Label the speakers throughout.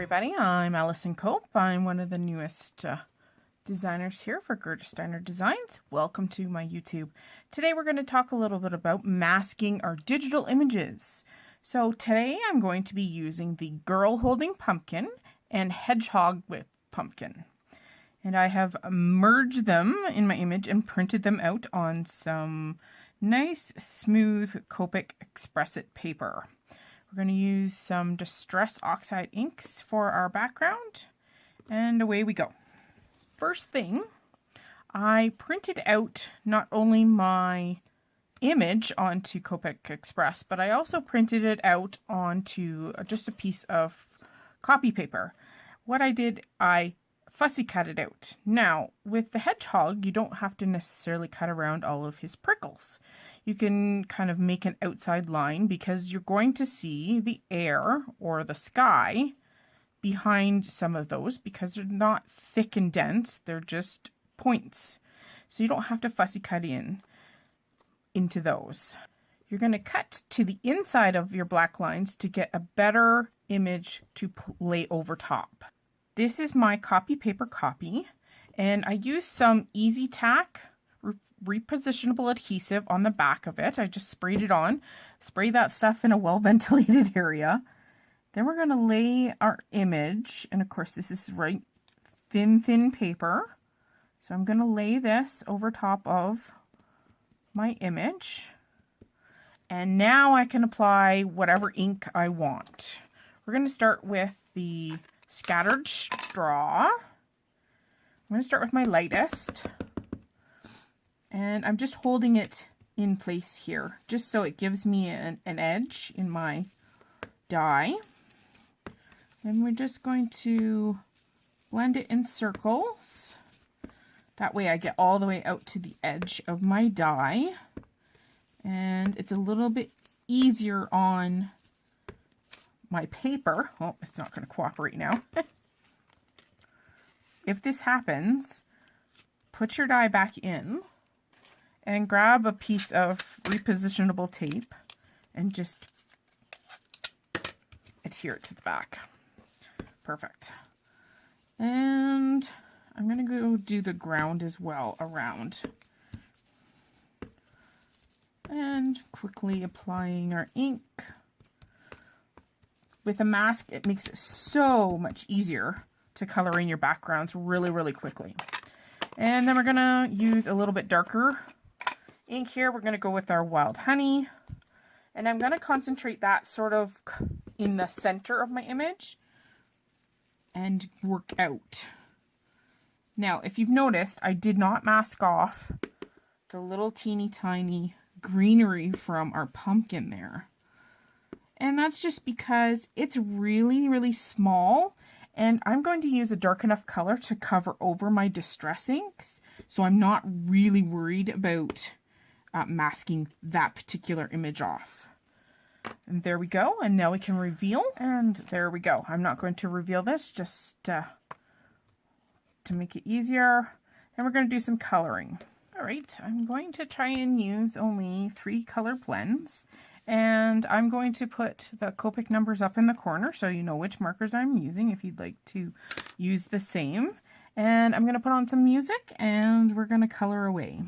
Speaker 1: everybody, I'm Allison Cope. I'm one of the newest designers here for Gerda Steiner Designs. Welcome to my YouTube. Today we're going to talk a little bit about masking our digital images. So today I'm going to be using the girl holding pumpkin and hedgehog with pumpkin. And I have merged them in my image and printed them out on some nice smooth Copic Express-It paper. We're going to use some Distress Oxide inks for our background, and away we go. First thing, I printed out not only my image onto Copic Express, but I also printed it out onto just a piece of copy paper. What I did, I fussy cut it out. Now, with the hedgehog, you don't have to necessarily cut around all of his prickles. You can kind of make an outside line because you're going to see the air or the sky behind some of those because they're not thick and dense, they're just points. So you don't have to fussy cut into those. You're going to cut to the inside of your black lines to get a better image to lay over top. This is my copy paper copy, and I used some Easy Tack repositionable adhesive on the back of it. I just sprayed it on. Spray that stuff in a well-ventilated area. Then we're going to lay our image, and of course this is thin paper. So I'm going to lay this over top of my image. And now I can apply whatever ink I want. We're going to start with the scattered straw. I'm going to start with my lightest. And I'm just holding it in place here, just so it gives me an edge in my die. And we're just going to blend it in circles. That way I get all the way out to the edge of my die. And it's a little bit easier on my paper. Oh, it's not going to cooperate now. If this happens, put your die back in. And grab a piece of repositionable tape and just adhere it to the back. Perfect. And I'm going to go do the ground as well around. And quickly applying our ink. With a mask, it makes it so much easier to color in your backgrounds really quickly. And then we're going to use a little bit darker ink here. We're going to go with our Wild Honey, and I'm going to concentrate that sort of in the center of my image and work out. Now, if you've noticed, I did not mask off the little teeny tiny greenery from our pumpkin there. And that's just because it's really small, and I'm going to use a dark enough color to cover over my distress inks, so I'm not really worried about masking that particular image off. And there we go, and now we can reveal, and there we go. I'm not going to reveal this, just to make it easier. And we're going to do some coloring. All right, I'm going to try and use only 3 color blends, and I'm going to put the Copic numbers up in the corner so you know which markers I'm using if you'd like to use the same. And I'm going to put on some music, and we're going to color away.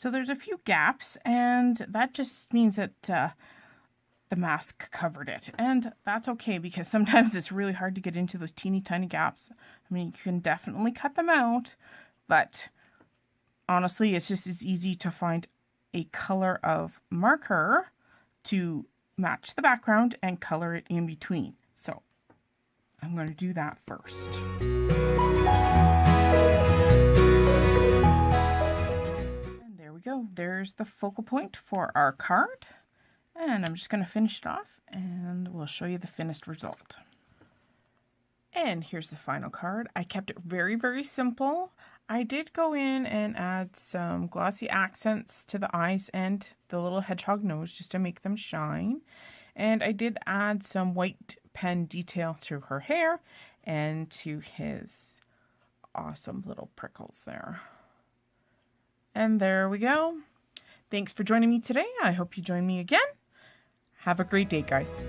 Speaker 1: So there's a few gaps, and that just means that the mask covered it. And that's okay, because sometimes it's really hard to get into those teeny tiny gaps. I mean, you can definitely cut them out, but honestly, it's just as easy to find a color of marker to match the background and color it in between. So I'm going to do that first. And there we go. There's the focal point for our card. And I'm just going to finish it off and we'll show you the finished result. And here's the final card. I kept it very, very simple. I did go in and add some glossy accents to the eyes and the little hedgehog nose just to make them shine. And I did add some white pen detail to her hair and to his awesome little prickles there. And there we go. Thanks for joining me today. I hope you join me again. Have a great day, guys.